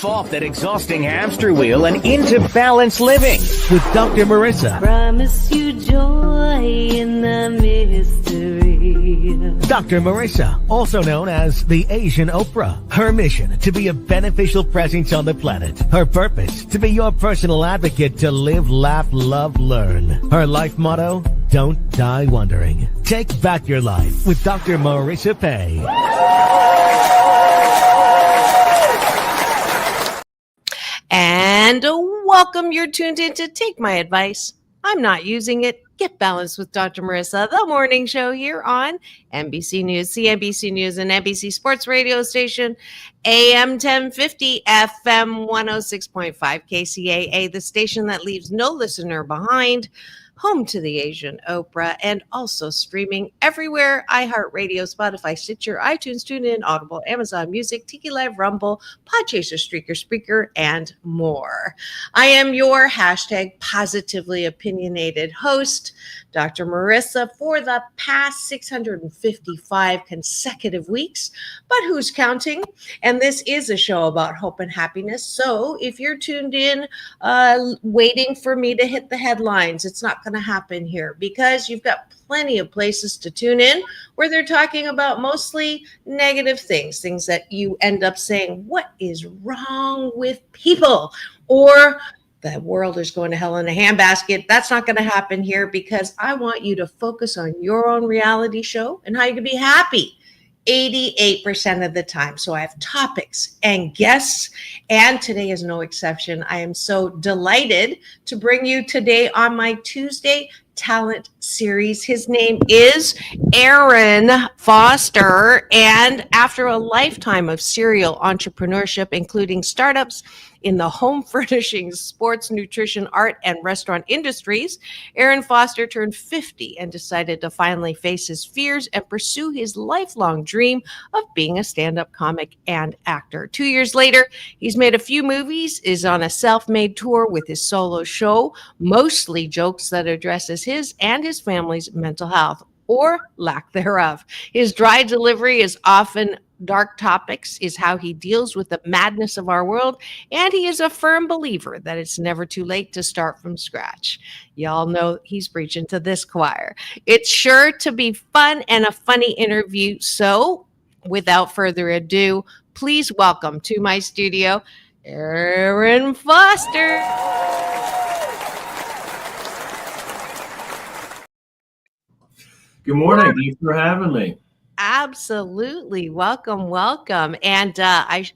off that exhausting hamster wheel and into balanced living with Dr. Marissa. Promise you joy in the mystery. Dr. Marissa, also known as the Asian Oprah. Her mission, to be a beneficial presence on the planet. Her purpose, to be your personal advocate to live, laugh, love, learn. Her life motto, don't die wondering. Take back your life with Dr. Marissa Pay. And welcome. You're tuned in to Take My Advice. I'm not using it. Get Balanced with Dr. Marissa, the morning show here on NBC News, CNBC News, and NBC Sports Radio Station, AM 1050, FM 106.5, KCAA, the station that leaves no listener behind, home to the Asian Oprah, and also streaming everywhere: iHeartRadio, Spotify, Stitcher, iTunes, TuneIn, Audible, Amazon Music, Tiki Live, Rumble, Podchaser, Streaker, Spreaker, and more. I am your hashtag positively opinionated host, Dr. Marissa, for the past 655 consecutive weeks, but who's counting? And this is a show about hope and happiness. So if you're tuned in, waiting for me to hit the headlines, it's not going to happen here, because you've got plenty of places to tune in where they're talking about mostly negative things that you end up saying, what is wrong with people? Or the world is going to hell in a handbasket. That's not going to happen here, because I want you to focus on your own reality show and how you can be happy 88% of the time. So I have topics and guests, and today is no exception. I am so delighted to bring you today on my Tuesday Talent Series. His name is Aaron Foster, and after a lifetime of serial entrepreneurship, including startups in the home furnishings, sports, nutrition, art, and restaurant industries, Aaron Foster turned 50 and decided to finally face his fears and pursue his lifelong dream of being a stand-up comic and actor. 2 years later, he's made a few movies, is on a self-made tour with his solo show, mostly jokes that addresses his and his family's mental health, or lack thereof. His dry delivery is often dark topics, is how he deals with the madness of our world, and he is a firm believer that it's never too late to start from scratch. Y'all know he's preaching to this choir. It's sure to be fun and a funny interview, so without further ado, please welcome to my studio, Aaron Foster. Good morning. Thanks for having me. Absolutely. Welcome. And I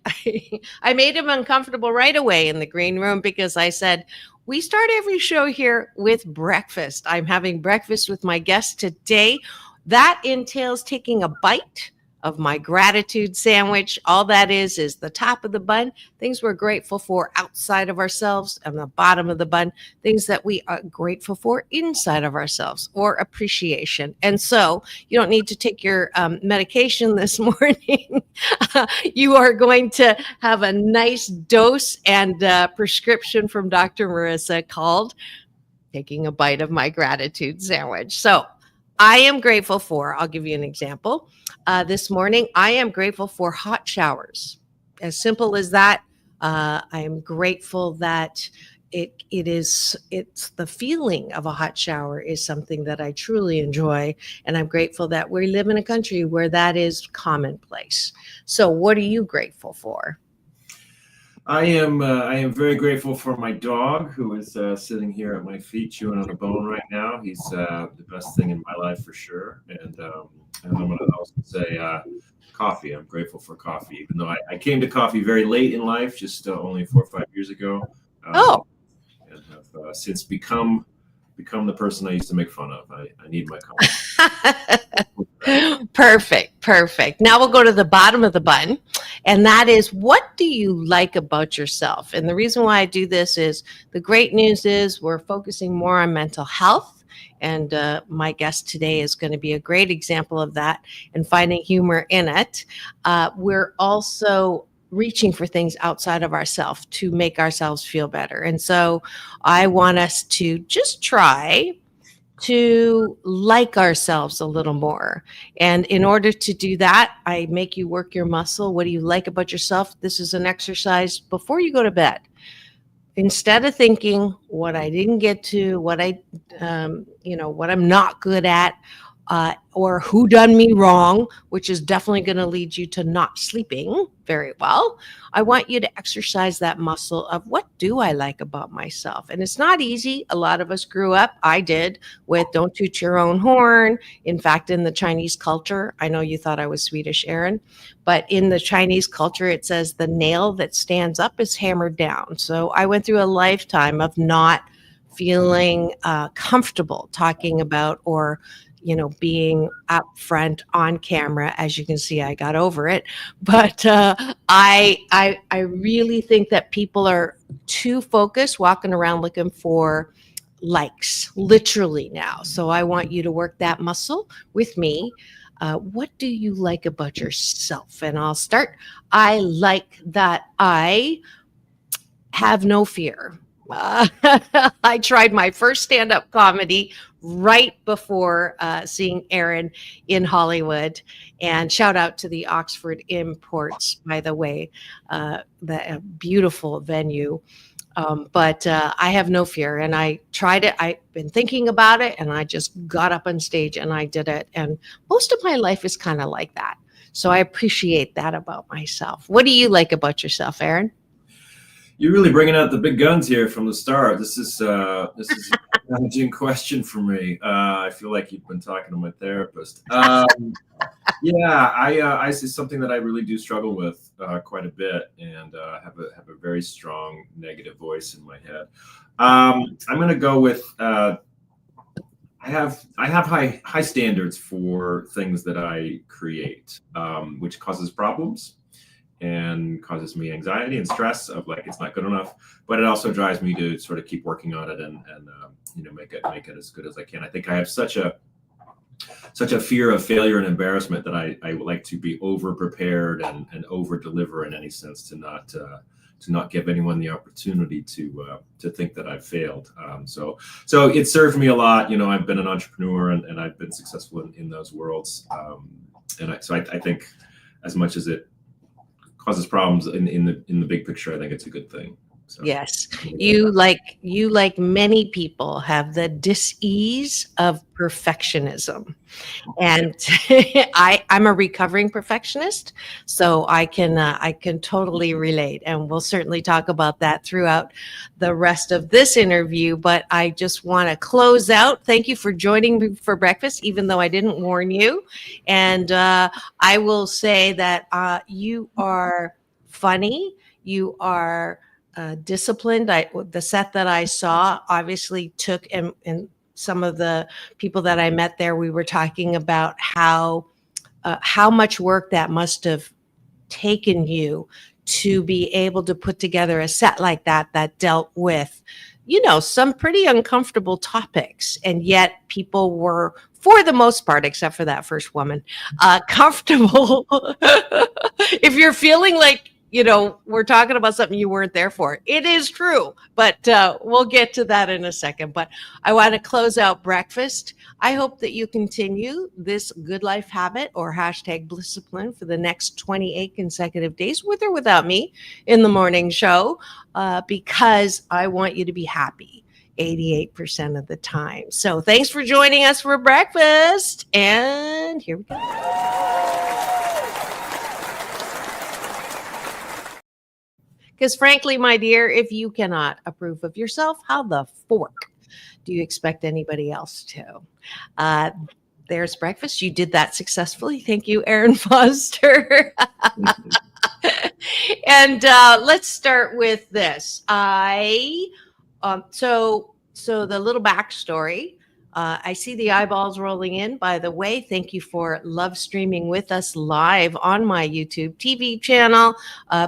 made him uncomfortable right away in the green room, because I said, we start every show here with breakfast. I'm having breakfast with my guest today. That entails taking a bite of my gratitude sandwich. All that is the top of the bun, things we're grateful for outside of ourselves, and the bottom of the bun, things that we are grateful for inside of ourselves, or appreciation. And so you don't need to take your medication this morning. You are going to have a nice dose and prescription from Dr. Marissa called taking a bite of my gratitude sandwich. So I am grateful for, I'll give you an example. This morning, I am grateful for hot showers. As simple as that. I am grateful that it's the feeling of a hot shower is something that I truly enjoy. And I'm grateful that we live in a country where that is commonplace. So what are you grateful for? I am very grateful for my dog, who is sitting here at my feet chewing on a bone right now. He's the best thing in my life for sure. And I'm going to also say coffee. I'm grateful for coffee, even though I came to coffee very late in life, just only 4 or 5 years ago. And have since become the person I used to make fun of. I need my coffee. Perfect. Now we'll go to the bottom of the bun, and that is, what do you like about yourself? And the reason why I do this is, the great news is we're focusing more on mental health, and my guest today is going to be a great example of that and finding humor in it. We're also reaching for things outside of ourselves to make ourselves feel better. And so I want us to just try to like ourselves a little more. And in order to do that, I make you work your muscle. What do you like about yourself? This is an exercise before you go to bed. Instead of thinking what I didn't get to, what I'm not good at, or who done me wrong, which is definitely going to lead you to not sleeping very well. I want you to exercise that muscle of what do I like about myself? And it's not easy. A lot of us grew up, I did, with don't toot your own horn. In fact, in the Chinese culture, I know you thought I was Swedish, Erin, but in the Chinese culture, it says the nail that stands up is hammered down. So I went through a lifetime of not feeling comfortable talking about or being up front on camera. As you can see, I got over it. But I really think that people are too focused walking around looking for likes, literally now. So I want you to work that muscle with me. What do you like about yourself? And I'll start. I like that I have no fear. I tried my first stand-up comedy right before seeing Erin in Hollywood. And shout out to the Oxford Imports, by the way, the beautiful venue. But I have no fear. And I tried it. I've been thinking about it. And I just got up on stage and I did it. And most of my life is kind of like that. So I appreciate that about myself. What do you like about yourself, Erin? You're really bringing out the big guns here from the start. This is a challenging question for me. I feel like you've been talking to my therapist. I see something that I really do struggle with quite a bit, and have a very strong negative voice in my head. I'm going to go with I have high standards for things that I create, which causes problems and causes me anxiety and stress of like it's not good enough, but it also drives me to sort of keep working on it and make it as good as I can. I think I have such a fear of failure and embarrassment that I would like to be over prepared and over deliver in any sense to not give anyone the opportunity to think that I've failed. So it served me a lot. I've been an entrepreneur and I've been successful in those worlds. So I think as much as it causes problems in the big picture, I think it's a good thing. So, yes, you like many people have the dis-ease of perfectionism, and I'm a recovering perfectionist, so I can totally relate, and we'll certainly talk about that throughout the rest of this interview. But I just want to close out. Thank you for joining me for breakfast, even though I didn't warn you, and I will say that you are funny. You are disciplined. The set that I saw obviously took, and some of the people that I met there, we were talking about how much work that must have taken you to be able to put together a set like that dealt with, some pretty uncomfortable topics. And yet people were, for the most part, except for that first woman, comfortable. If you're feeling like, we're talking about something you weren't there for. It is true, but we'll get to that in a second. But I want to close out breakfast. I hope that you continue this good life habit or hashtag Blisscipline for the next 28 consecutive days, with or without me in the morning show, because I want you to be happy 88% of the time. So thanks for joining us for breakfast. And here we go. Because frankly, my dear, if you cannot approve of yourself, how the fork do you expect anybody else to? There's breakfast. You did that successfully. Thank you, Erin Foster. And let's start with this. So the little backstory. I see the eyeballs rolling in. By the way, thank you for love streaming with us live on my YouTube TV channel.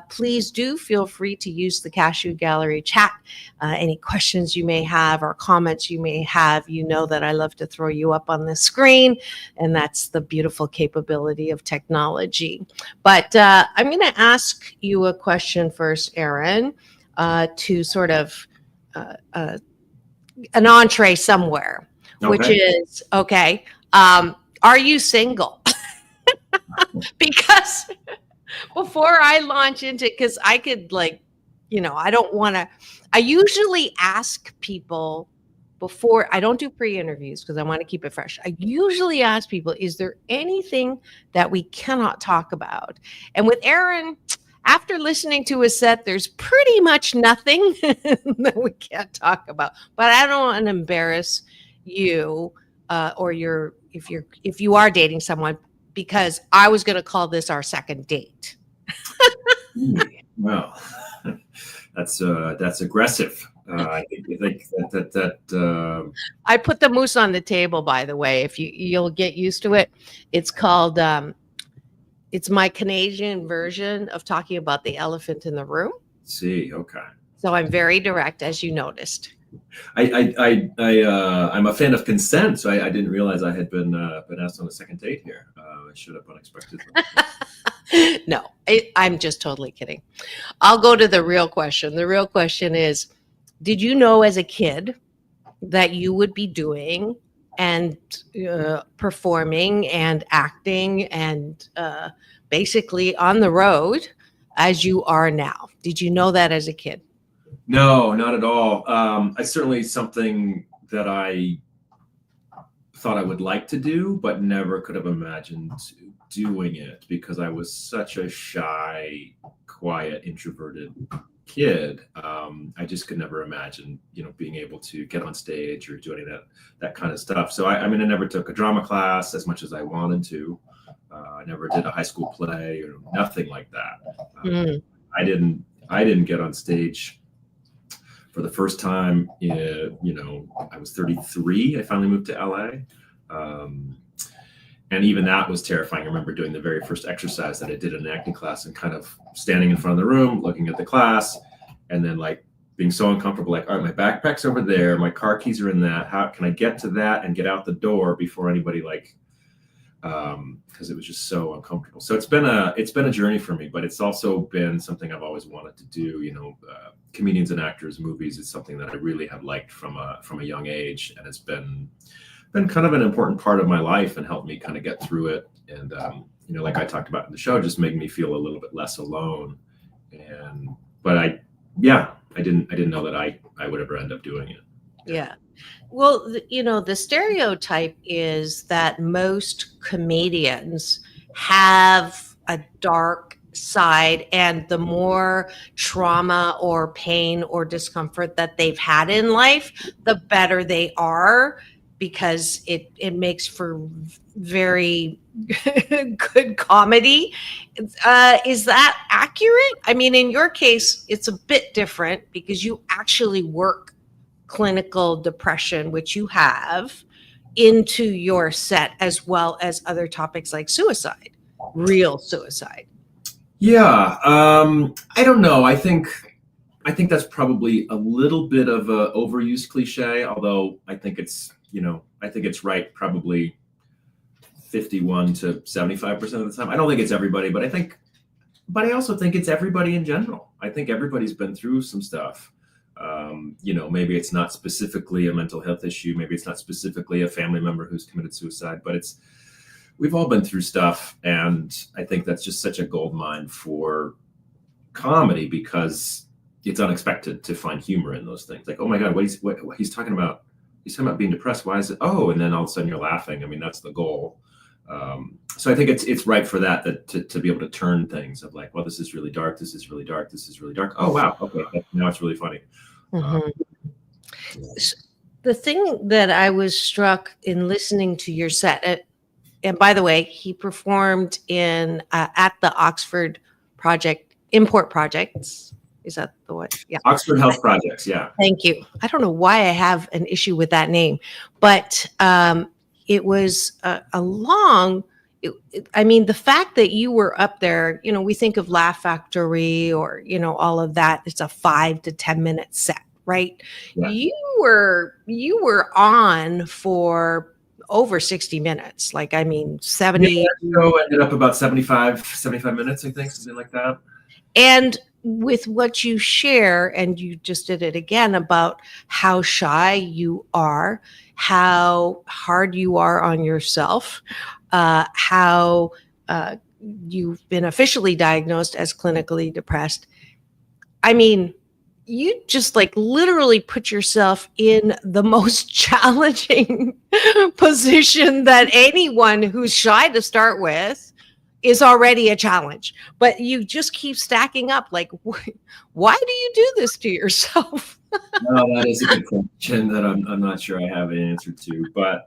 Please do feel free to use the Cashew Gallery chat. Any questions you may have or comments you may have, that I love to throw you up on the screen, and that's the beautiful capability of technology. But I'm going to ask you a question first, Erin, to sort of an entree somewhere. which Okay. is okay. Are you single? Because before I launch into, because I could I don't want to. I usually ask people before I don't do pre-interviews because I want to keep it fresh. I usually ask people, is there anything that we cannot talk about? And with Aaron, after listening to his set, there's pretty much nothing that we can't talk about. But I don't want to embarrass you or if you are dating someone, because I was going to call this our second date. Well, that's aggressive. I think that I put the moose on the table, by the way. If you'll get used to it. It's called it's my Canadian version of talking about the elephant in the room. see. Okay. So I'm very direct, as you noticed. I'm a fan of consent, so I didn't realize I had been asked on a second date here. I showed up unexpectedly. No, I'm just totally kidding. I'll go to the real question. The real question is, did you know as a kid that you would be doing and performing and acting and basically on the road as you are now? Did you know that as a kid? No, not at all. I certainly something that I thought I would like to do, but never could have imagined doing it because I was such a shy, quiet, introverted kid. I just could never imagine, being able to get on stage or do any of that kind of stuff. So I never took a drama class as much as I wanted to. I never did a high school play or nothing like that. I didn't get on stage for the first time. I was 33. I finally moved to LA. And even that was terrifying. I remember doing the very first exercise that I did in an acting class and kind of standing in front of the room, looking at the class, and then being so uncomfortable, all right, my backpack's over there, my car keys are in that. How can I get to that and get out the door before anybody because it was just so uncomfortable. So it's been a journey for me, but it's also been something I've always wanted to do. Comedians and actors, movies is something that I really have liked from a young age, and it's been kind of an important part of my life and helped me kind of get through it. And like I talked about in the show, just made me feel a little bit less alone. But I didn't know that I would ever end up doing it. Yeah. Well, the stereotype is that most comedians have a dark side, and the more trauma or pain or discomfort that they've had in life, the better they are, because it makes for very good comedy. Is that accurate? I mean, in your case, it's a bit different because you actually work clinical depression, which you have, into your set, as well as other topics like suicide, real suicide. Yeah. I don't know. I think that's probably a little bit of a overused cliche, although I think it's right probably 51 to 75% of the time. I don't think it's everybody, but I also think it's everybody in general. I think everybody's been through some stuff. Maybe it's not specifically a mental health issue. Maybe it's not specifically a family member who's committed suicide, but we've all been through stuff. And I think that's just such a gold mine for comedy, because it's unexpected to find humor in those things. Like, oh my God, what he's talking about. He's talking about being depressed. Why is it? Oh, and then all of a sudden you're laughing. I mean, that's the goal. So I think it's right for that to be able to turn things of well, this is really dark. This is really dark. This is really dark. Oh, wow. Okay. Now it's really funny. Mm-hmm. The thing that I was struck in listening to your set, and by the way, he performed at the Oxford Import Projects. Is that the one? Yeah. Oxford Health Projects. Yeah. Thank you. I don't know why I have an issue with that name, but it was a long. The fact that you were up there, we think of Laugh Factory or all of that. It's a 5 to 10 minute set, right? Yeah. You were on for over 60 minutes. 70. Yeah, that show ended up about 75 minutes, I think, something like that. And with what you share, and you just did it again about how shy you are, how hard you are on yourself, how you've been officially diagnosed as clinically depressed. I mean, you just like literally put yourself in the most challenging position that anyone who's shy to start with is already a challenge, but you just keep stacking up. Like, why do you do this to yourself? No, that is a good question that I'm not sure I have an answer to, but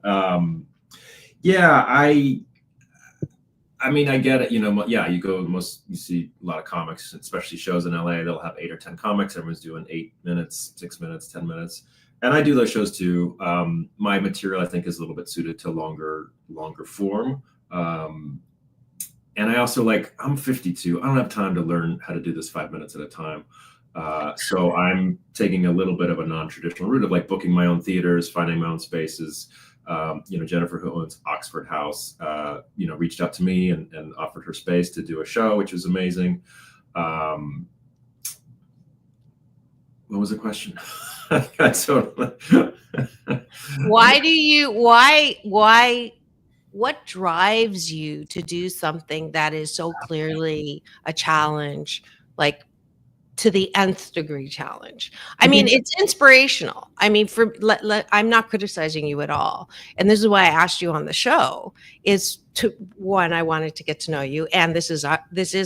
yeah, I mean, I get it. Yeah, you see a lot of comics, especially shows in LA. They'll have 8 or 10 comics. Everyone's doing 8 minutes, 6 minutes, 10 minutes, and I do those shows too. My material, I think, is a little bit suited to longer form. And I also I'm 52. I don't have time to learn how to do this 5 minutes at a time. So I'm taking a little bit of a non-traditional route of booking my own theaters, finding my own spaces. Jennifer, who owns Oxford House, reached out to me and offered her space to do a show, which was amazing. What was the question? What drives you to do something that is so clearly a challenge, like to the nth degree challenge? I mean, it's inspirational. I mean, I'm not criticizing you at all. And this is why I asked you on the show is one, I wanted to get to know you. And this is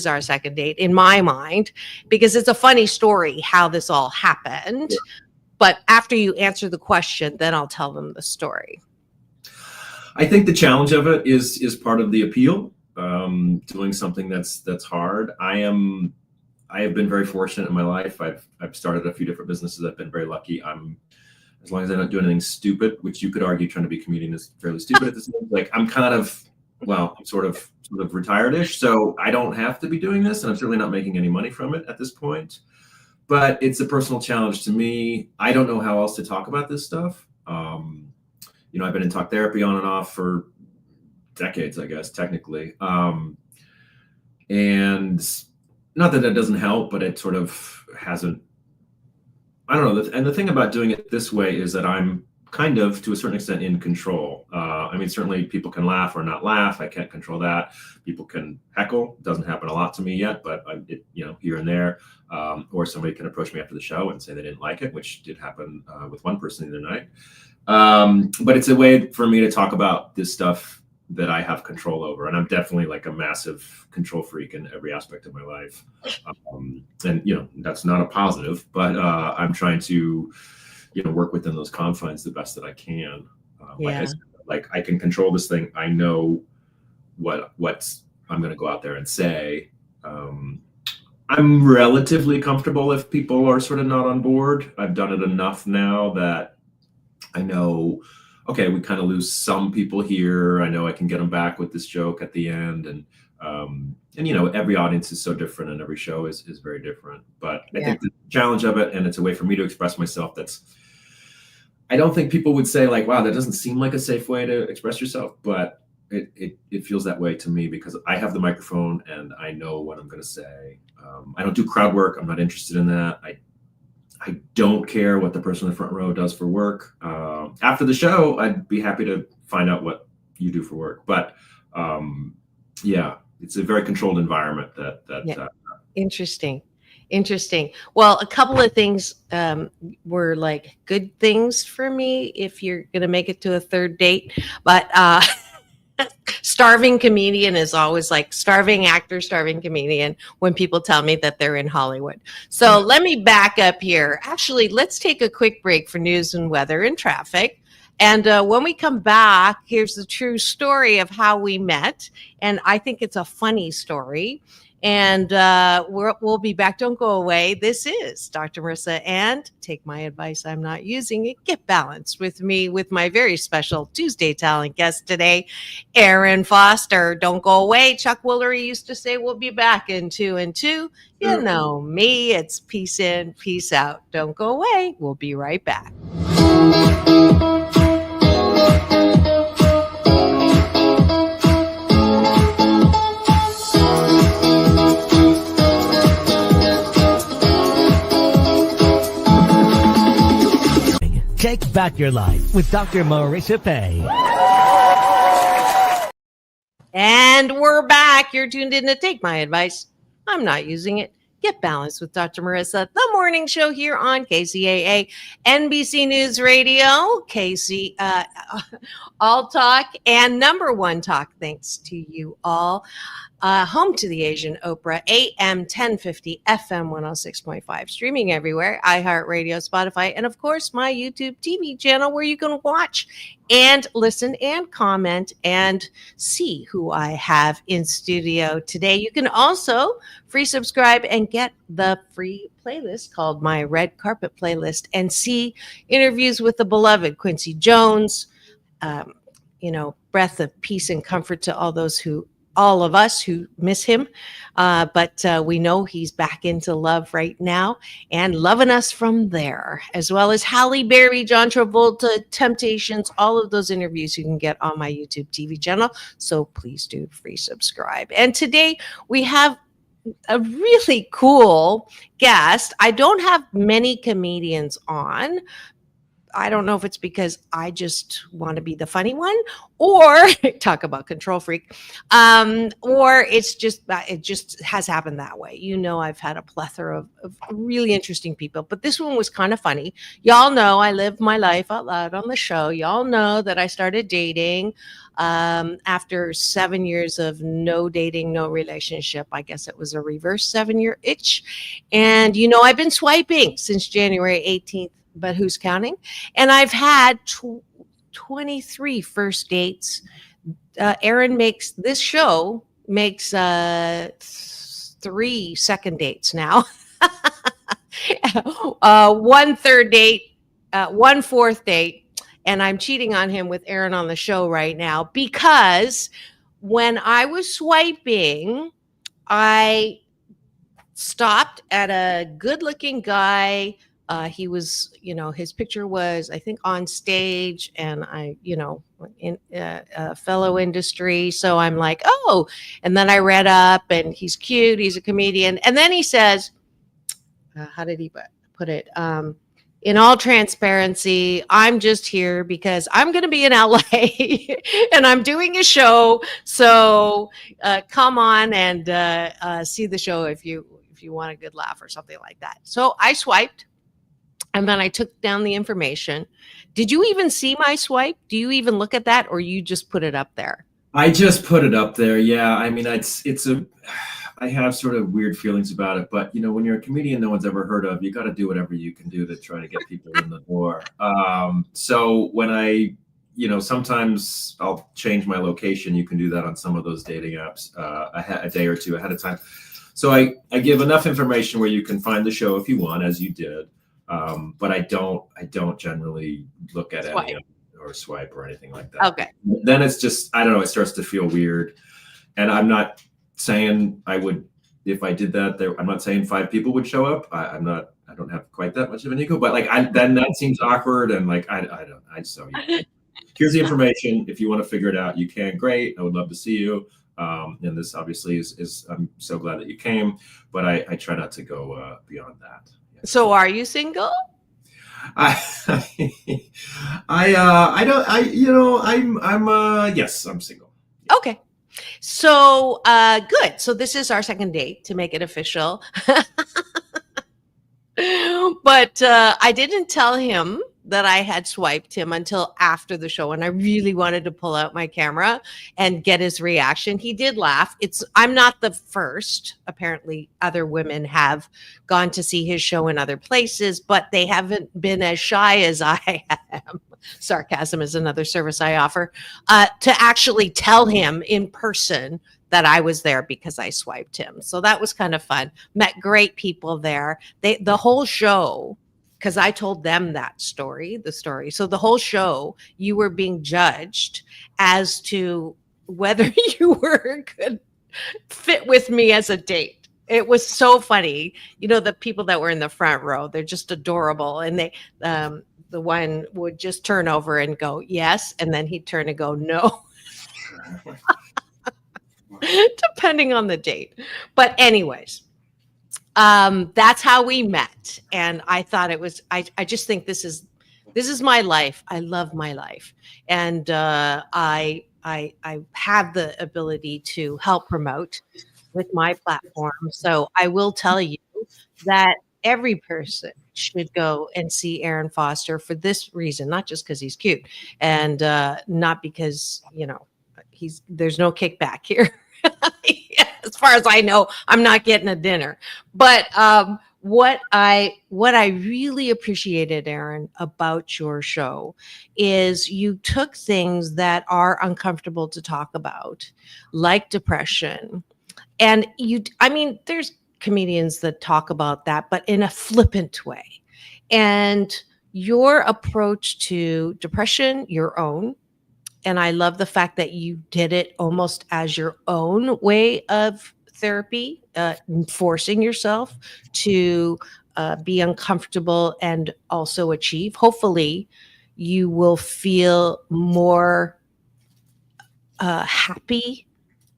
our second date in my mind, because it's a funny story how this all happened. Yeah. But after you answer the question, then I'll tell them the story. I think the challenge of it is part of the appeal. Doing something that's hard. I have been very fortunate in my life. I've started a few different businesses. I've been very lucky. As long as I don't do anything stupid, which you could argue trying to be a comedian is fairly stupid at this point. I'm kind of, I'm sort of retired-ish, so I don't have to be doing this, and I'm certainly not making any money from it at this point. But it's a personal challenge to me. I don't know how else to talk about this stuff. I've been in talk therapy on and off for decades, I guess, technically. And not that doesn't help, but it sort of hasn't, I don't know. And the thing about doing it this way is that I'm kind of, to a certain extent, in control. I mean, certainly people can laugh or not laugh. I can't control that. People can heckle. It doesn't happen a lot to me yet, but here and there. Or somebody can approach me after the show and say they didn't like it, which did happen with one person the other night. But it's a way for me to talk about this stuff that I have control over. And I'm definitely a massive control freak in every aspect of my life. And, that's not a positive, but I'm trying to, work within those confines the best that I can. Yeah. I can control this thing. I know what I'm going to go out there and say. I'm relatively comfortable if people are sort of not on board. I've done it enough now that I know, okay, we kind of lose some people here. I know I can get them back with this joke at the end. And every audience is so different and every show is very different. But I think the challenge of it, and it's a way for me to express myself I don't think people would say wow, that doesn't seem like a safe way to express yourself, but it feels that way to me because I have the microphone and I know what I'm going to say. I don't do crowd work. I'm not interested in that. I don't care what the person in the front row does for work. After the show, I'd be happy to find out what you do for work. But it's a very controlled environment that Interesting. Well, a couple of things were good things for me if you're going to make it to a third date. But starving comedian is always starving actor, starving comedian when people tell me that they're in Hollywood. So let me back up here. Actually, let's take a quick break for news and weather and traffic. And when we come back, here's the true story of how we met. And I think it's a funny story. And we'll be back. Don't go away. This is Dr. Marissa and Take My Advice. I'm Not Using It. Get Balanced with me, with my very special Tuesday talent guest today, Aaron Foster. Don't go away. Chuck Woolery used to say we'll be back in 2 and 2. You know me. It's peace in, peace out. Don't go away. We'll be right back. back your life with Dr. Marissa Pay. And we're back. You're tuned in to Take My Advice. I'm not using it. Get balanced with Dr. Marissa, the morning show here on KCAA, NBC News Radio, KC All Talk, and number one talk. Thanks to you all. Home to the Asian Oprah, AM 1050, FM 106.5, streaming everywhere, iHeartRadio, Spotify, and of course, my YouTube TV channel where you can watch and listen and comment and see who I have in studio today. You can also free subscribe and get the free playlist called My Red Carpet Playlist and see interviews with the beloved Quincy Jones. Breath of peace and comfort to all of us who miss him. But we know he's back into love right now and loving us from there, as well as Halle Berry, John Travolta, Temptations, all of those interviews you can get on my YouTube TV channel. So please do free subscribe. And today we have a really cool guest. I don't have many comedians on. I don't know if it's because I just want to be the funny one, or talk about control freak, or it just has happened that way. I've had a plethora of really interesting people, but this one was kind of funny. Y'all know I live my life out loud on the show. Y'all know that I started dating after 7 years of no dating, no relationship. I guess it was a reverse 7-year itch. And, I've been swiping since January 18th. But who's counting? And I've had 23 first dates. Aaron makes 3 second dates now. 1 third date, 1 fourth date. And I'm cheating on him with Aaron on the show right now because when I was swiping, I stopped at a good-looking guy. He was, his picture was, I think, on stage, and in a fellow industry. So I'm like, oh, and then I read up, and he's cute. He's a comedian. And then he says, how did he put it? In all transparency, I'm just here because I'm going to be in LA and I'm doing a show. So come on and see the show if you want a good laugh or something like that. So I swiped. And then I took down the information. Did you even see my swipe? Do you even look at that, or you just put it up there? I just put it up there. Yeah. I mean, I have sort of weird feelings about it, but when you're a comedian no one's ever heard of, you got to do whatever you can do to try to get people in the door. So when I, sometimes I'll change my location. You can do that on some of those dating apps a day or two ahead of time. So I give enough information where you can find the show if you want, as you did. But I don't generally look at any or swipe or anything like that. Okay. Then it's just, I don't know, it starts to feel weird. And I'm not saying I would, if I did that there, I'm not saying 5 people would show up. I don't have quite that much of an ego, but then that seems awkward. And here's the information. If you want to figure it out, you can. Great. I would love to see you. And this obviously is I'm so glad that you came, but I try not to go beyond that. So are you single? Yes, I'm single. Okay. So good. So this is our second date to make it official. But I didn't tell him that I had swiped him until after the show, and I really wanted to pull out my camera and get his reaction. He did laugh. I'm not the first. Apparently other women have gone to see his show in other places, but they haven't been as shy as I am. Sarcasm is another service I offer, to actually tell him in person that I was there because I swiped him. So that was kind of fun. Met great people there. The whole show, because I told them the story. So the whole show, you were being judged as to whether you were a good fit with me as a date. It was so funny. The people that were in the front row, they're just adorable. And they, the one would just turn over and go, yes. And then he'd turn and go, no. Depending on the date. But anyways, that's how we met. And I thought it was, I just think this is This is my life. I love my life, and I have the ability to help promote with my platform. So I will tell you that every person should go and see Aaron Foster for this reason, not just because he's cute, and not because he's there's no kickback here. As far as I know, I'm not getting a dinner. But what I really appreciated, Aaron, about your show is you took things that are uncomfortable to talk about, like depression, and I mean, there's comedians that talk about that, but in a flippant way. And your approach to depression, your own, and I love the fact that you did it almost as your own way of therapy, forcing yourself to be uncomfortable and also achieve. Hopefully, you will feel more happy,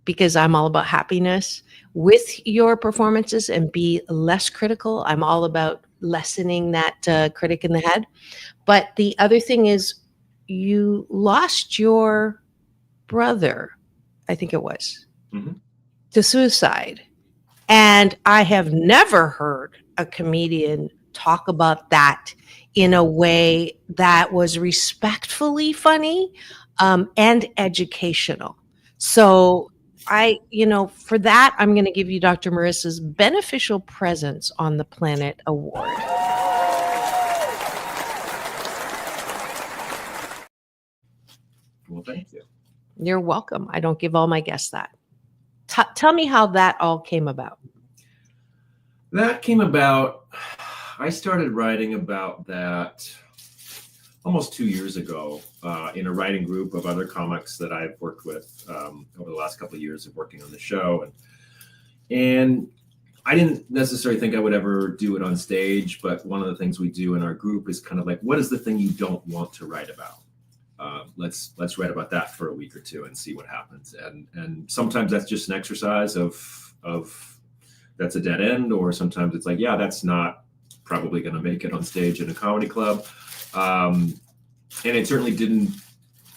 because I'm all about happiness with your performances, and be less critical. I'm all about lessening that critic in the head. But the other thing is, you lost your brother, I think it was, Mhm. to suicide. And I have never heard a comedian talk about that in a way that was respectfully funny, and educational. So for that, I'm going to give you Dr. Marissa's Beneficial Presence on the Planet Award. Well, thank you. You're welcome. I don't give all my guests that. Tell me how that all came about. That came about, I started writing about that almost 2 years ago in a writing group of other comics that I've worked with over the last couple of years of working on the show. And I didn't necessarily think I would ever do it on stage, but one of the things we do in our group is kind of like, what is the thing you don't want to write about? Let's write about that for a week or two and see what happens. And sometimes that's just an exercise of that's a dead end, or sometimes it's like, yeah, that's not probably going to make it on stage in a comedy club. And it certainly didn't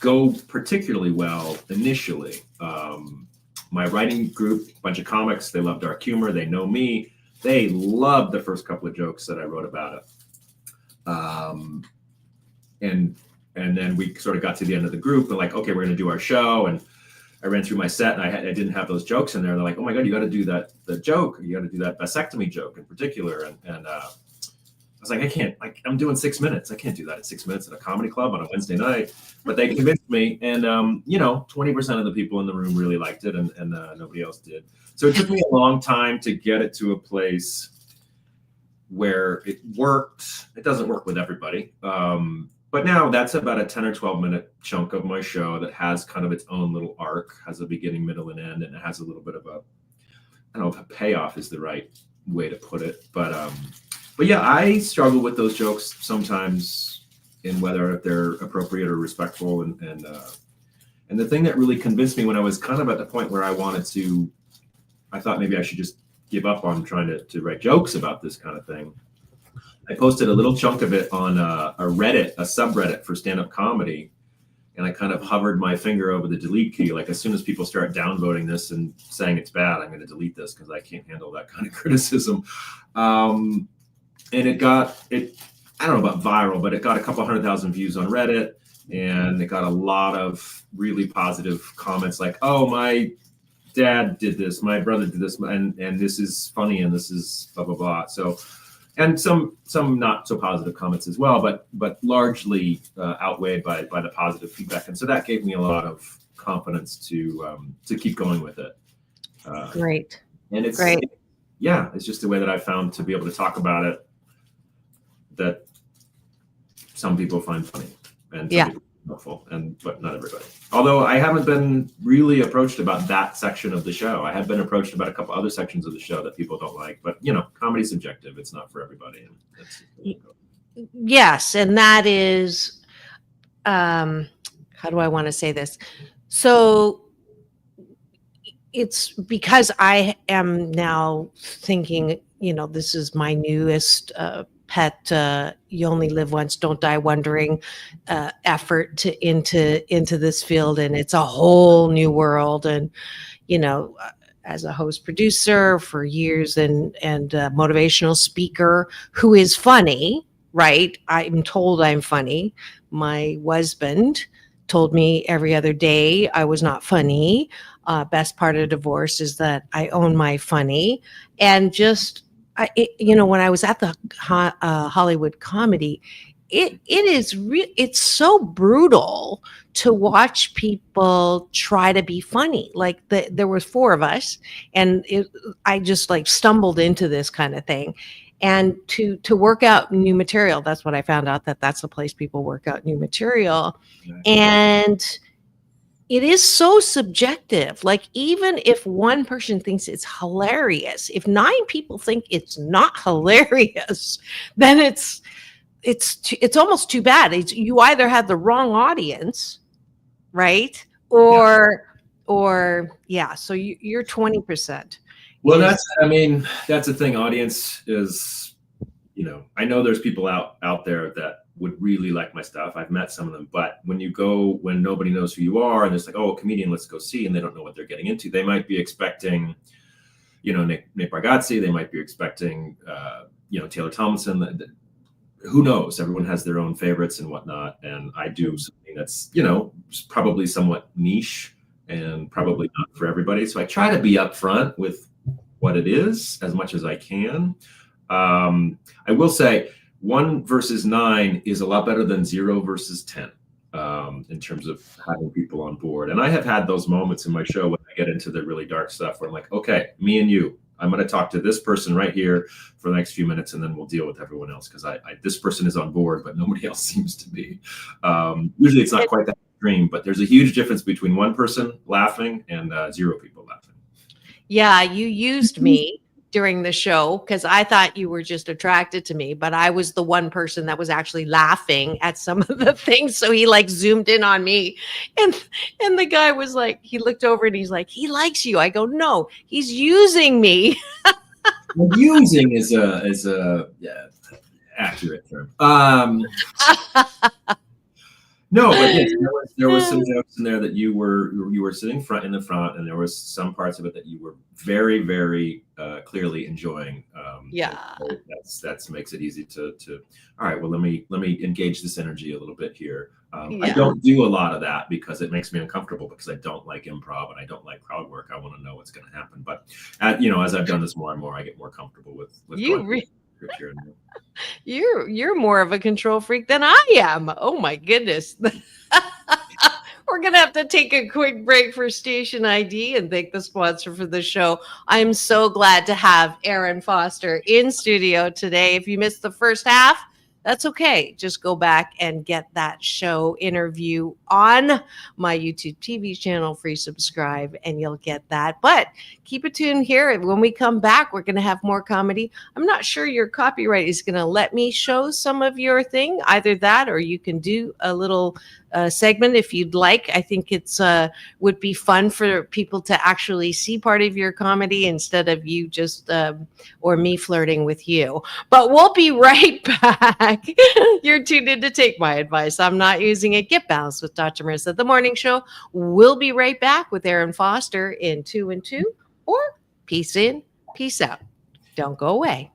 go particularly well initially. My writing group, a bunch of comics, they love dark humor. They know me. They loved the first couple of jokes that I wrote about it. And then we sort of got to the end of the group and like, okay, we're going to do our show. And I ran through my set and I didn't have those jokes in there. They're like, oh my God, you got to do the joke. You got to do that vasectomy joke in particular. And I was like, I can't, I'm doing 6 minutes. I can't do that at 6 minutes at a comedy club on a Wednesday night. But they convinced me. And, 20% of the people in the room really liked it and nobody else did. So it took me a long time to get it to a place where it worked. It doesn't work with everybody. But now that's about a 10 or 12 minute chunk of my show that has kind of its own little arc, has a beginning, middle, and end, and it has a little bit of I don't know if a payoff is the right way to put it. But yeah, I struggle with those jokes sometimes in whether they're appropriate or respectful. And the thing that really convinced me when I was kind of at the point where I thought maybe I should just give up on trying to write jokes about this kind of thing. I posted a little chunk of it on a Reddit, a subreddit for stand-up comedy. And I kind of hovered my finger over the delete key. Like as soon as people start downvoting this and saying it's bad, I'm going to delete this because I can't handle that kind of criticism. And I don't know about viral, but it got a couple 100,000 views on Reddit. And it got a lot of really positive comments like, oh, my dad did this, my brother did this, and this is funny, and this is blah, blah, blah. So, and some not so positive comments as well, but largely outweighed by the positive feedback. And so that gave me a lot of confidence to keep going with it. Great. And it's great. Yeah, it's just a way that I found to be able to talk about it that some people find funny and some people find helpful, but not everybody. Although I haven't been really approached about that section of the show. I have been approached about a couple other sections of the show that people don't like, but comedy's subjective. It's not for everybody. Yes, and that is, how do I want to say this? So it's because I am now thinking, this is my newest pet "You Only Live Once, Don't Die Wondering" effort into this field, and it's a whole new world. And as a host producer for years and a motivational speaker who is funny, right? I'm told I'm funny. My husband told me every other day I was not funny. Best part of divorce is that I own my funny. And when I was at the Hollywood Comedy, it's so brutal to watch people try to be funny. Like there was 4 of us, and I just like stumbled into this kind of thing. And to work out new material, that's what I found out, that's the place people work out new material. And it is so subjective. Like, even if one person thinks it's hilarious, if 9 people think it's not hilarious, then it's almost too bad. You either have the wrong audience, right? Or so you're 20%. Well, that's the thing. Audience is, I know there's people out there that would really like my stuff. I've met some of them, but when nobody knows who you are and it's like, oh, a comedian, let's go see, and they don't know what they're getting into, they might be expecting, Nick Bargatze, they might be expecting, Taylor Tomlinson. Who knows? Everyone has their own favorites and whatnot. And I do something that's, probably somewhat niche and probably not for everybody. So I try to be upfront with what it is as much as I can. I will say 1 versus 9 is a lot better than 0 versus 10 in terms of having people on board. And I have had those moments in my show when I get into the really dark stuff where I'm like, okay, me and you, I'm going to talk to this person right here for the next few minutes, and then we'll deal with everyone else, because this person is on board, but nobody else seems to be. Usually it's not quite that extreme, but there's a huge difference between 1 person laughing and 0 people laughing. Yeah, you used me during the show because I thought you were just attracted to me, but I was the one person that was actually laughing at some of the things. So he like zoomed in on me, and the guy was like, he looked over and he's like, he likes you. I go, no, he's using me. Well, using is a accurate term. No, but yes, there was some jokes in there that you were sitting in the front, and there was some parts of it that you were very, very clearly enjoying. So that makes it easy to. All right, well, let me engage this energy a little bit here. I don't do a lot of that because it makes me uncomfortable, because I don't like improv and I don't like crowd work. I want to know what's going to happen. But as I've done this more and more, I get more comfortable with you. You're more of a control freak than I am. Oh my goodness. We're going to have to take a quick break for station ID and thank the sponsor for the show. I'm so glad to have Aaron Foster in studio today. If you missed the first half, that's okay. Just go back and get that show interview on my YouTube TV channel, free subscribe, and you'll get that. But keep it tuned here. When we come back, we're going to have more comedy. I'm not sure your copyright is going to let me show some of your thing, either that or you can do a little segment if you'd like. I think it's would be fun for people to actually see part of your comedy instead of you just or me flirting with you. But we'll be right back. You're tuned in to Take My Advice. I'm not using it. Get balanced with Dr. Marissa, the morning show. We'll be right back with Aaron Foster in 2 and 2, or peace in, peace out. Don't go away.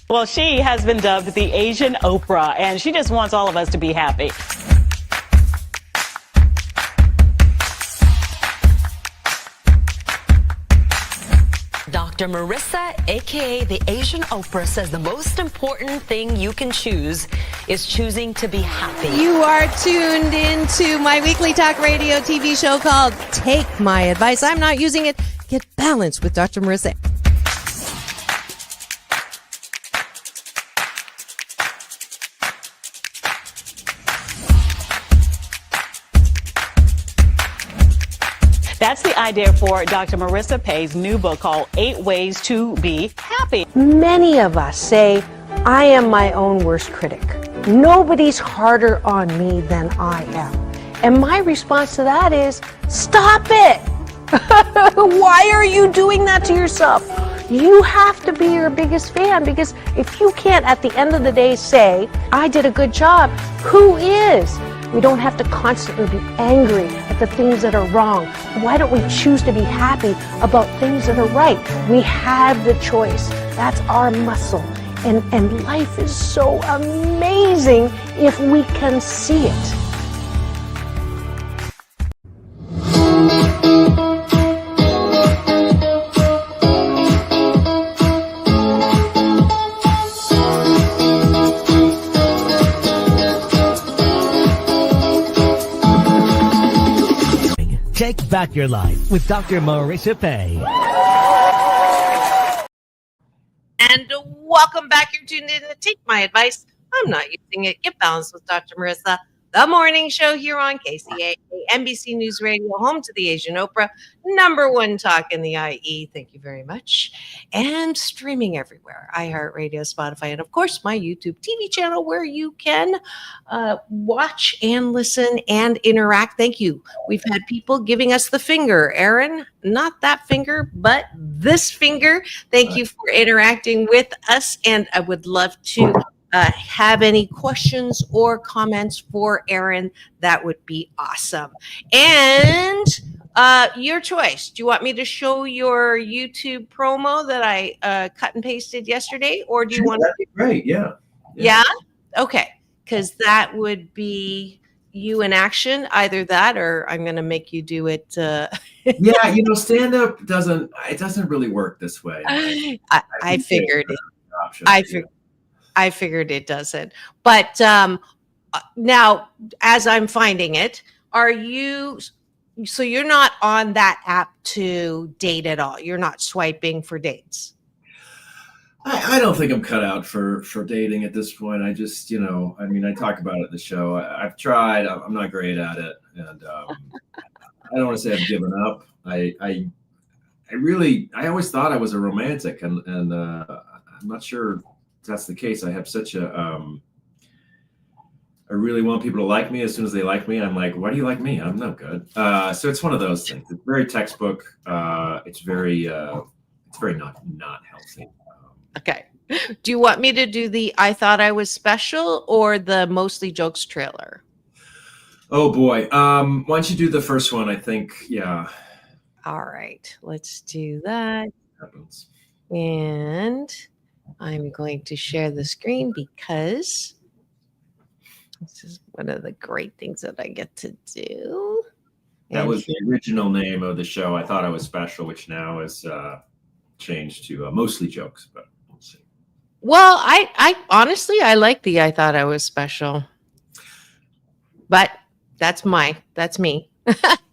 Well, she has been dubbed the Asian Oprah, and she just wants all of us to be happy. Dr. Marissa, aka the Asian Oprah, says the most important thing you can choose is choosing to be happy. You are tuned into my weekly talk radio TV show called Take My Advice. I'm not using it. Get balanced with Dr. Marissa. That's the idea for Dr. Marissa Pay's new book called 8 Ways to Be Happy. Many of us say, I am my own worst critic. Nobody's harder on me than I am. And my response to that is, stop it! Why are you doing that to yourself? You have to be your biggest fan, because if you can't at the end of the day say, I did a good job, who is? We don't have to constantly be angry at the things that are wrong. Why don't we choose to be happy about things that are right? We have the choice. That's our muscle. And life is so amazing if we can see it. Take back your life with Dr. Marissa Pay. And welcome back. You're tuned in to Take My Advice. I'm not using it. Get balanced with Dr. Marissa, the morning show here on KCAA, NBC News Radio, home to the Asian Oprah, #1 talk in the IE. Thank you very much. And streaming everywhere, iHeartRadio, Spotify, and of course my YouTube TV channel where you can watch and listen and interact. Thank you. We've had people giving us the finger. Aaron, not that finger, but this finger. Thank you for interacting with us. And I would love to have any questions or comments for Aaron, that would be awesome. And your choice. Do you want me to show your YouTube promo that I cut and pasted yesterday, or do you want? That'd be great. Yeah. Yeah. Okay. Because that would be you in action. Either that, or I'm going to make you do it. Yeah, stand up doesn't really work this way. I figured it. Option, I figured it doesn't. But now, as I'm finding it, so you're not on that app to date at all? You're not swiping for dates? I don't think I'm cut out for dating at this point. I just, I talk about it at the show. I've tried. I'm not great at it. And I don't want to say I've given up. I always thought I was a romantic, and I'm not sure that's the case. I have such I really want people to like me. As soon as they like me, I'm like, why do you like me? I'm no good. So it's one of those things. It's very textbook. It's very not healthy. Okay. Do you want me to do the I Thought I Was Special or the Mostly Jokes trailer? Oh boy. Why don't you do the first one? I think, yeah. All right. Let's do that. Happens. And I'm going to share the screen because this is one of the great things that I get to do. That was the original name of the show. I Thought I Was Special, which now is changed to Mostly Jokes, but we'll see. Well, I honestly, I like the I Thought I Was Special, but that's me.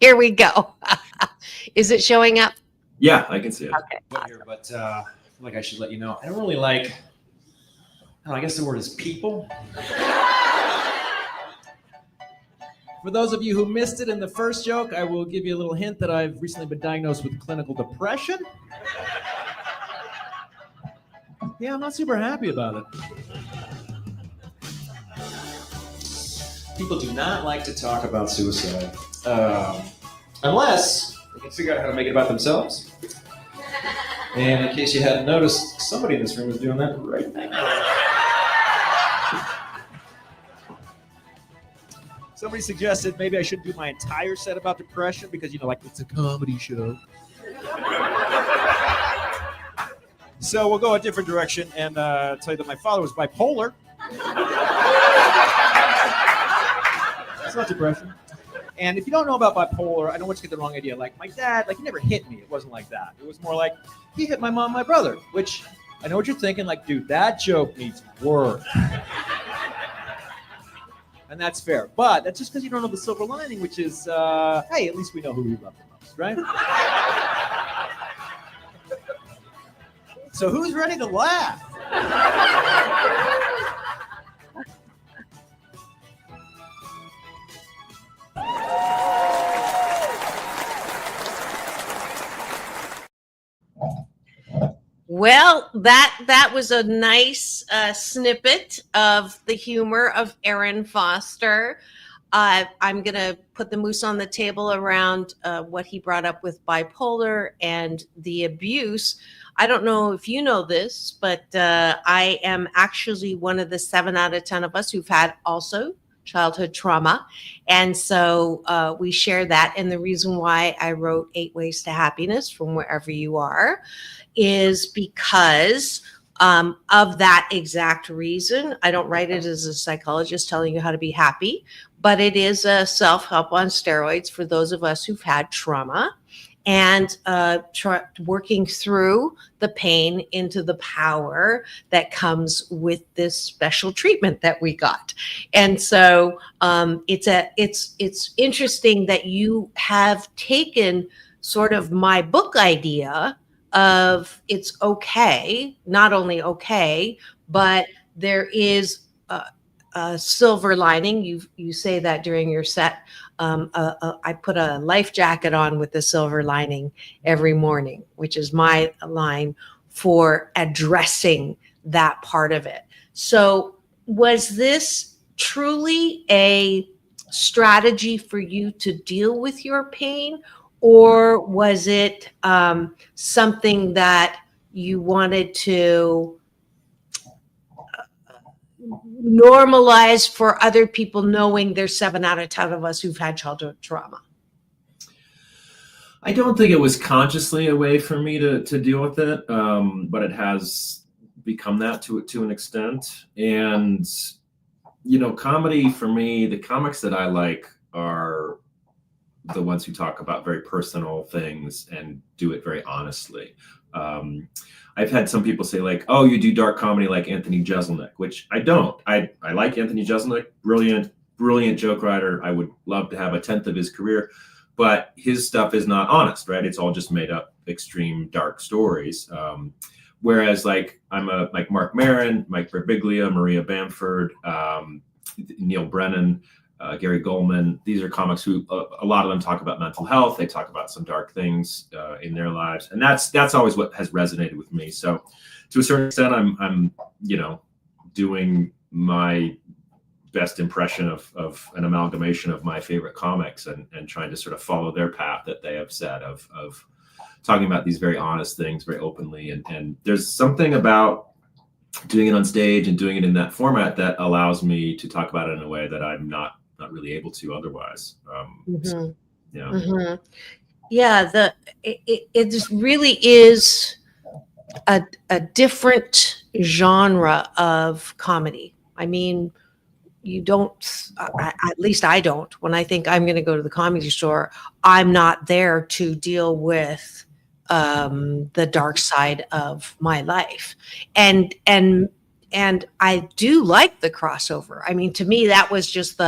Here we go. Is it showing up? Yeah, I can see it. Okay. Here, but I feel like I should let you know. I don't really like, I guess the word is people. For those of you who missed it in the first joke, I will give you a little hint that I've recently been diagnosed with clinical depression. Yeah, I'm not super happy about it. People do not like to talk about suicide unless they can figure out how to make it about themselves. And in case you hadn't noticed, somebody in this room is doing that right now. Somebody suggested maybe I shouldn't do my entire set about depression because, like it's a comedy show. So we'll go a different direction and tell you that my father was bipolar. It's not depression. And if you don't know about bipolar, I don't want you to get the wrong idea. Like my dad, he never hit me. It wasn't like that. It was more like he hit my mom and my brother, which I know what you're thinking. Dude, that joke needs work. And that's fair. But that's just because you don't know the silver lining, which is, hey, at least we know who we love the most, right? So who's ready to laugh? Well, that was a nice snippet of the humor of Aaron Foster. I'm going to put the moose on the table around what he brought up with bipolar and the abuse. I don't know if you know this, but I am actually one of the 7 out of 10 of us who've had also childhood trauma. And so we share that. And the reason why I wrote 8 Ways to Happiness from Wherever You Are is because of that exact reason. I don't write it as a psychologist telling you how to be happy, but it is a self-help on steroids for those of us who've had trauma and working through the pain into the power that comes with this special treatment that we got. And so it's interesting that you have taken sort of my book idea of it's okay, not only okay, but there is a silver lining. You say that during your set. I put a life jacket on with the silver lining every morning, which is my line for addressing that part of it. So was this truly a strategy for you to deal with your pain? Or was it something that you wanted to normalize for other people, knowing there's 7 out of 10 of us who've had childhood trauma? I don't think it was consciously a way for me to deal with it, but it has become that to an extent. And, comedy for me, the comics that I like are the ones who talk about very personal things and do it very honestly. I've had some people say like, oh, you do dark comedy like Anthony Jeselnik, which I don't. I like Anthony Jeselnik, brilliant joke writer. I would love to have 1/10 of his career, but his stuff is not honest, right? It's all just made up, extreme dark stories. Whereas like like Mark Maron, Mike Birbiglia, Maria Bamford, Neil Brennan, Gary Goldman. These are comics who a lot of them talk about mental health. They talk about some dark things in their lives, and that's always what has resonated with me. So, to a certain extent, I'm doing my best impression of an amalgamation of my favorite comics and trying to sort of follow their path that they have set of talking about these very honest things very openly. And there's something about doing it on stage and doing it in that format that allows me to talk about it in a way that I'm not really able to otherwise. Yeah, it just really is a different genre of comedy. I mean, you don't, at least I don't. When I think I'm going to go to the Comedy Store, I'm not there to deal with the dark side of my life. And I do like the crossover. I mean, to me, that was just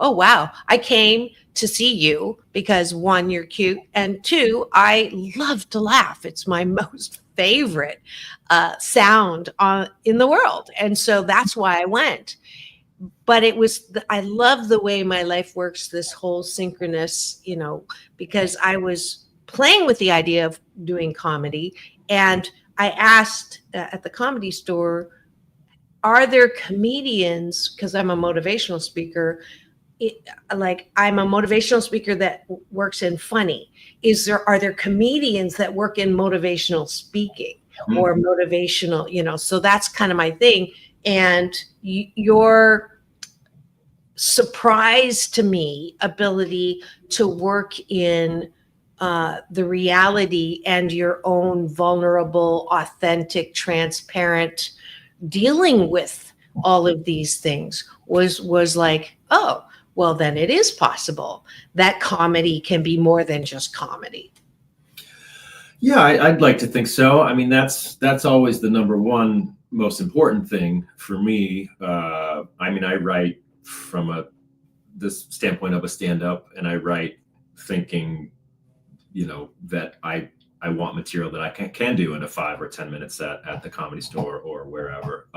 oh, wow, I came to see you because 1, you're cute, and 2, I love to laugh. It's my most favorite sound in the world. And so that's why I went. But I love the way my life works, this whole synchronous, because I was playing with the idea of doing comedy. And I asked at the Comedy Store, are there comedians, because I'm a motivational speaker, I'm a motivational speaker that works in funny. Are there comedians that work in motivational speaking or motivational, so that's kind of my thing. And your surprise to me ability to work in the reality and your own vulnerable, authentic, transparent dealing with all of these things was like, oh, well, then it is possible that comedy can be more than just comedy. Yeah, I'd like to think so. I mean, that's always the number one most important thing for me. I mean, I write from this standpoint of a stand-up, and I write thinking, that I want material that I can do in a 5 or 10 minute set at the Comedy Store or wherever.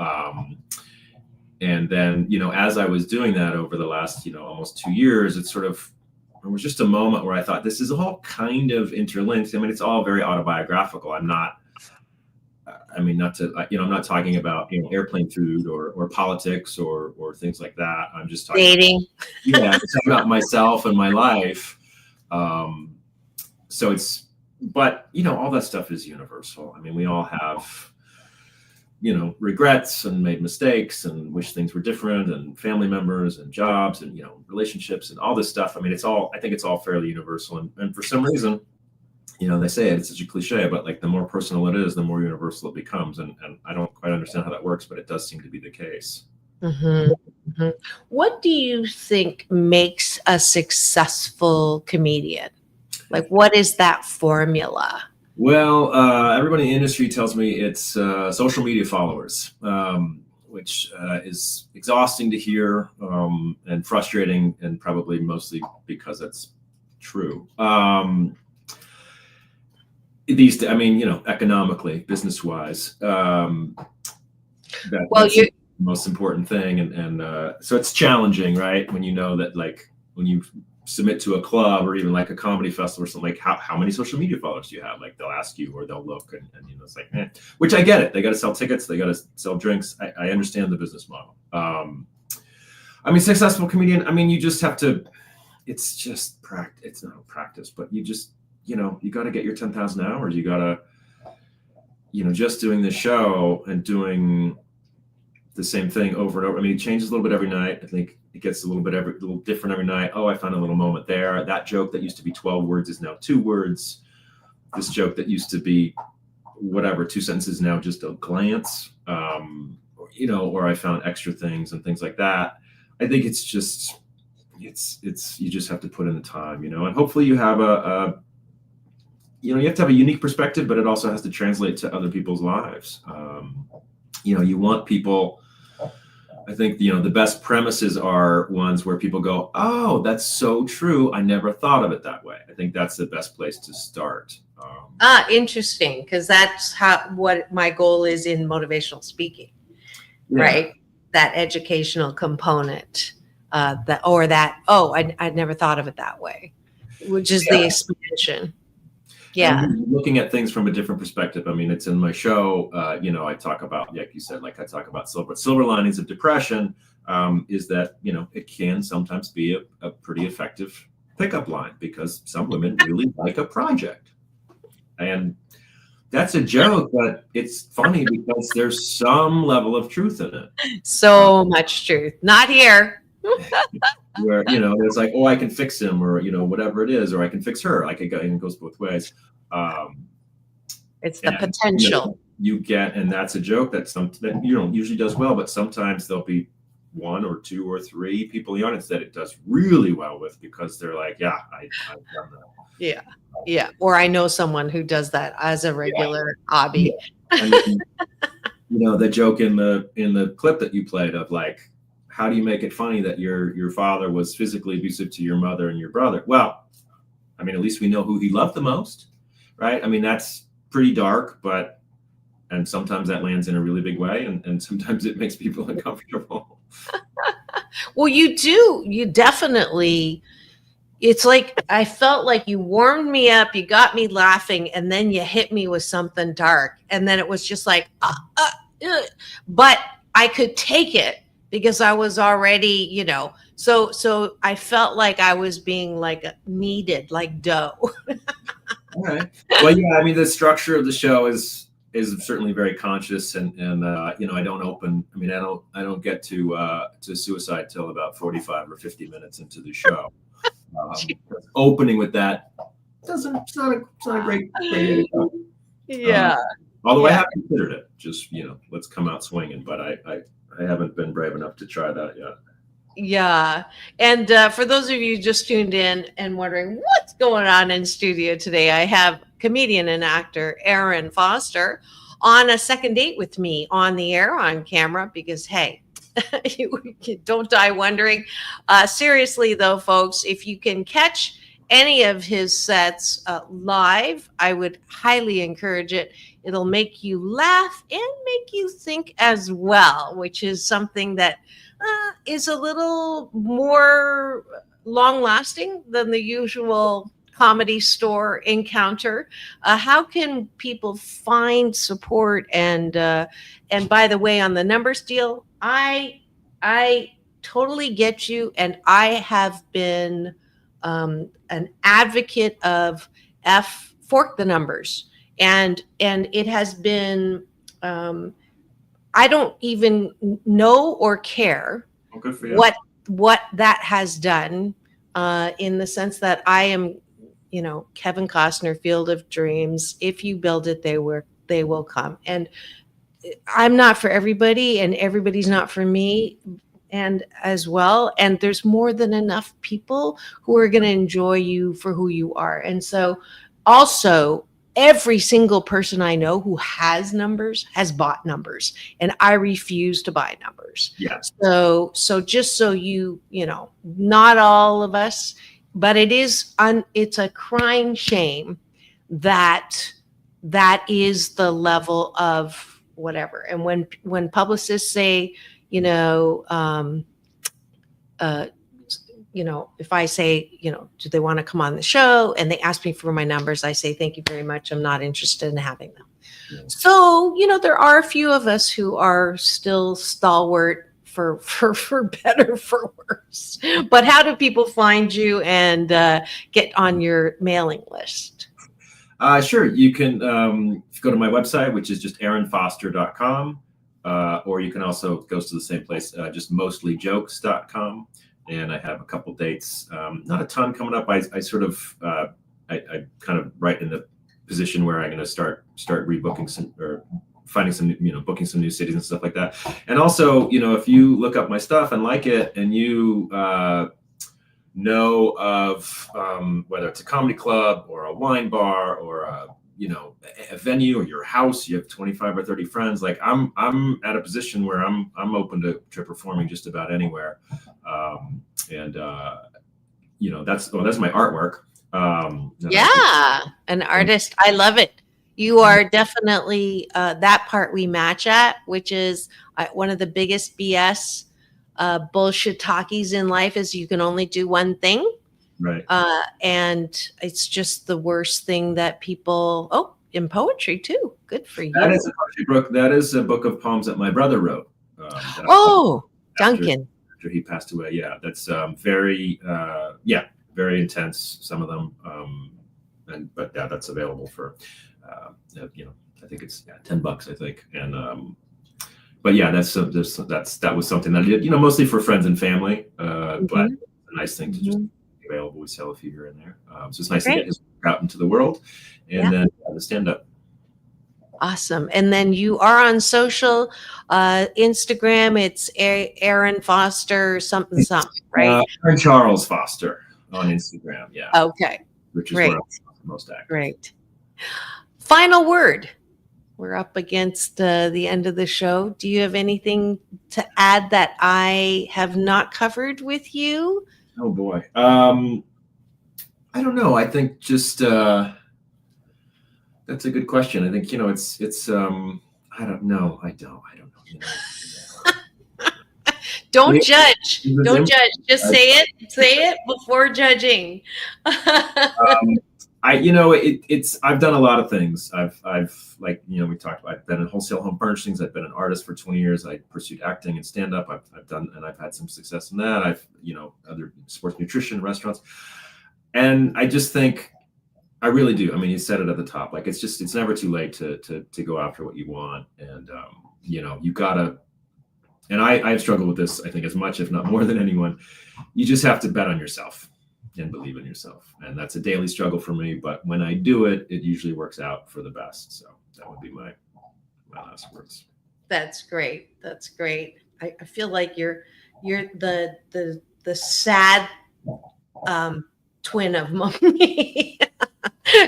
And then, as I was doing that over the last, almost 2 years, it was just a moment where I thought this is all kind of interlinked. I mean, it's all very autobiographical. I mean, not to, I'm not talking about, airplane food or politics or things like that. I'm just talking Dating. I'm talking about myself and my life. So but all that stuff is universal. I mean, we all have, regrets and made mistakes and wish things were different, and family members and jobs and, relationships and all this stuff. I mean, I think it's all fairly universal. And for some reason, they say it's such a cliche, but like the more personal it is, the more universal it becomes. And I don't quite understand how that works, but it does seem to be the case. Mm-hmm. Mm-hmm. What do you think makes a successful comedian? Like, what is that formula? Well, everybody in the industry tells me it's social media followers, which is exhausting to hear and frustrating, and probably mostly because that's true. Economically, business-wise, that's the most important thing, and so it's challenging, right? When that, like, when you submit to a club or even like a comedy festival or something, like how many social media followers do you have? Like they'll ask you, or they'll look, and it's like, which I get it. They got to sell tickets, they got to sell drinks. I understand the business model. Successful comedian. You just have to. It's just practice. It's not practice, but you just. You got to get your 10,000 hours. You got to, just doing the show and doing the same thing over and over. It changes a little bit every night. I think it gets a little different every night. Oh, I found a little moment there. That joke that used to be 12 words is now 2 words. This joke that used to be 2 sentences now just a glance. Or I found extra things and things like that. I think it's just, you just have to put in the time, and hopefully you have you have to have a unique perspective, but it also has to translate to other people's lives. You want people, I think, the best premises are ones where people go, oh, that's so true. I never thought of it that way. I think that's the best place to start. Interesting. Because that's what my goal is in motivational speaking, right? That educational component, I never thought of it that way, which is the expansion. Yeah. Looking at things from a different perspective. It's in my show. I talk about, like you said, I talk about silver linings of depression, is that, it can sometimes be a pretty effective pickup line, because some women really like a project. And that's a joke, but it's funny because there's some level of truth in it. So much truth. Not here. Where, it's like, oh, I can fix him, or, whatever it is, or I can fix her. Like it goes both ways. It's the potential you get, and that's a joke that usually does well, but sometimes there'll be 1 or 2 or 3 people in the audience that it does really well with, because they're like, yeah, I've done that. Yeah. Or I know someone who does that as a regular hobby. The joke in the clip that you played of, like, how do you make it funny that your father was physically abusive to your mother and your brother? Well, at least we know who he loved the most, right? That's pretty dark, and sometimes that lands in a really big way, and sometimes it makes people uncomfortable. Well, you definitely, it's like, I felt like you warmed me up, you got me laughing, and then you hit me with something dark. And then it was just like, but I could take it, because I was already, so I felt like I was being like kneaded like dough. All right. Well, yeah, the structure of the show is certainly very conscious, and I don't open. I don't get to suicide till about 45 or 50 minutes into the show. Opening with that it's not a great way to go. Yeah. Although I have considered it, just let's come out swinging, but I haven't been brave enough to try that yet. Yeah. And for those of you just tuned in and wondering what's going on in studio today, I have comedian and actor Aaron Foster on a second date with me on the air, on camera, because, hey, you don't die wondering. Seriously, though, folks, if you can catch any of his sets live, I would highly encourage it. It'll make you laugh and make you think as well, which is something that is a little more long-lasting than the usual Comedy Store encounter. How can people find support? And by the way, on the numbers deal, I totally get you, and I have been an advocate of fork the numbers, and it has been. I don't even know or care Oh, good for you. what that has done, in the sense that I am, Kevin Costner, Field of Dreams. If you build it, they will come. And I'm not for everybody, and everybody's not for me, and as well. And there's more than enough people who are going to enjoy you for who you are. And so, also, every single person I know who has numbers has bought numbers, and I refuse to buy numbers. Yeah. So just so not all of us, but it's a crying shame that is the level of whatever. And when publicists say, if I say, do they want to come on the show, and they ask me for my numbers, I say, thank you very much, I'm not interested in having them. Yeah. So, there are a few of us who are still stalwart for better, for worse. But how do people find you and get on your mailing list? Sure. You can go to my website, which is just aaronfoster.com, or you can also go to the same place, just mostlyjokes.com. And I have a couple dates, not a ton coming up. I sort of, I kind of right in the position where I'm going to start rebooking some, or finding some, booking some new cities and stuff like that. And also, if you look up my stuff and like it, and you know of whether it's a comedy club or a wine bar or a venue or your house, you have 25 or 30 friends. Like I'm at a position where I'm open to performing just about anywhere. That's my artwork. An artist. I love it. You are definitely that part we match at, which is one of the biggest BS bullshit talkies in life is you can only do one thing. Right. And it's just the worst thing that people, in poetry too. Good for you. That is a poetry book. That is a book of poems that my brother wrote. Duncan. After he passed away. Yeah. That's very intense, some of them. But that's available for, I think it's $10, I think. And, but yeah, that was something that I did, mostly for friends and family. But a nice thing to just available. We sell a few here and there. So it's nice to get his work out into the world, and then the stand-up. Awesome. And then you are on social, Instagram. It's Aaron Foster something, right? Aaron Charles Foster on Instagram. Yeah. Okay. Which is where I'm most active. Great. Final word. We're up against the end of the show. Do you have anything to add that I have not covered with you? Oh boy. I don't know. I think just that's a good question. I think it's I don't know. I don't know. Don't judge. Don't judge. Just say it. Say it before judging. I've done a lot of things. I've we talked about, I've been in wholesale home furnishings. I've been an artist for 20 years. I pursued acting and stand up. I've had some success in that. I've, other sports nutrition, restaurants. And I just think, I really do. I mean, you said it at the top, like, it's never too late to go after what you want. And, you gotta, and I've struggled with this, I think, as much, if not more than anyone. You just have to bet on yourself and believe in yourself. And that's a daily struggle for me. But when I do it, it usually works out for the best. So that would be my last words. That's great. That's great. I feel like you're the sad twin of mommy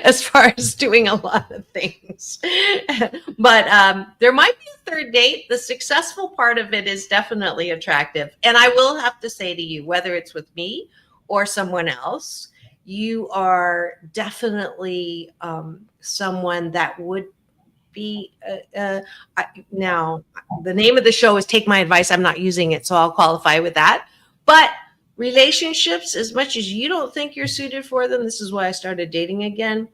as far as doing a lot of things. But there might be a third date. The successful part of it is definitely attractive. And I will have to say to you, whether it's with me or someone else, you are definitely someone that would be now, the name of the show is Take My Advice. I'm not using it, so I'll qualify with that. But relationships, as much as you don't think you're suited for them, this is why I started dating again.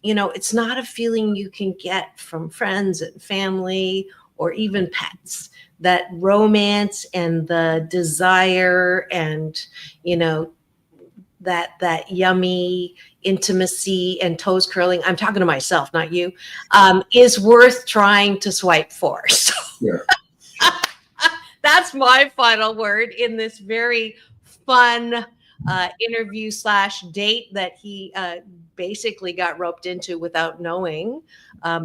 It's not a feeling you can get from friends and family or even pets. That romance and the desire and, that yummy intimacy and toes curling. I'm talking to myself, not you. Is worth trying to swipe for. So Sure. that's my final word in this very fun interview / date that he basically got roped into without knowing,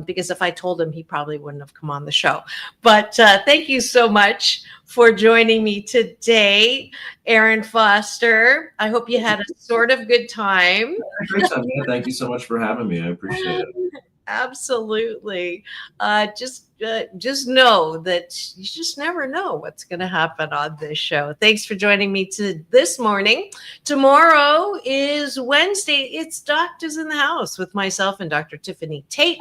because if I told him, he probably wouldn't have come on the show. But thank you so much for joining me today, Aaron Foster. I hope you had a sort of good time. Great time, man. Thank you so much for having me. I appreciate it. Absolutely. Just know that you just never know what's going to happen on this show. Thanks for joining me this morning. Tomorrow is Wednesday. It's Doctors in the House with myself and Dr. Tiffany Tate.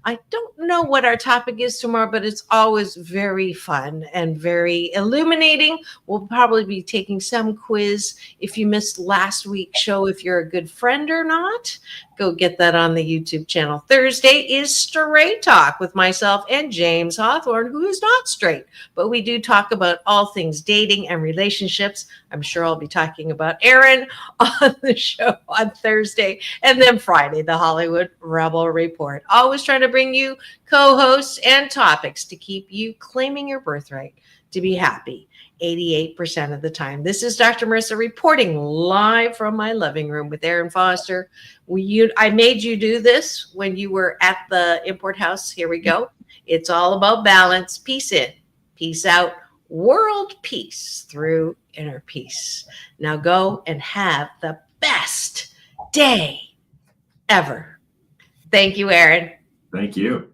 I don't know what our topic is tomorrow, but it's always very fun and very illuminating. We'll probably be taking some quiz. If you missed last week's show, if you're a good friend or not, go get that on the YouTube channel. Thursday is Straight Talk with myself and James Hawthorne, who is not straight, but we do talk about all things dating and relationships. I'm sure I'll be talking about Aaron on the show on Thursday. And then Friday, the Hollywood Rebel Report. Always trying to bring you co-hosts and topics to keep you claiming your birthright to be happy 88% of the time. This is Dr. Marissa reporting live from my living room with Aaron Foster. I made you do this when you were at the Import House. Here we go. It's all about balance. Peace in, peace out, world peace through inner peace. Now go and have the best day ever. Thank you, Aaron. Thank you.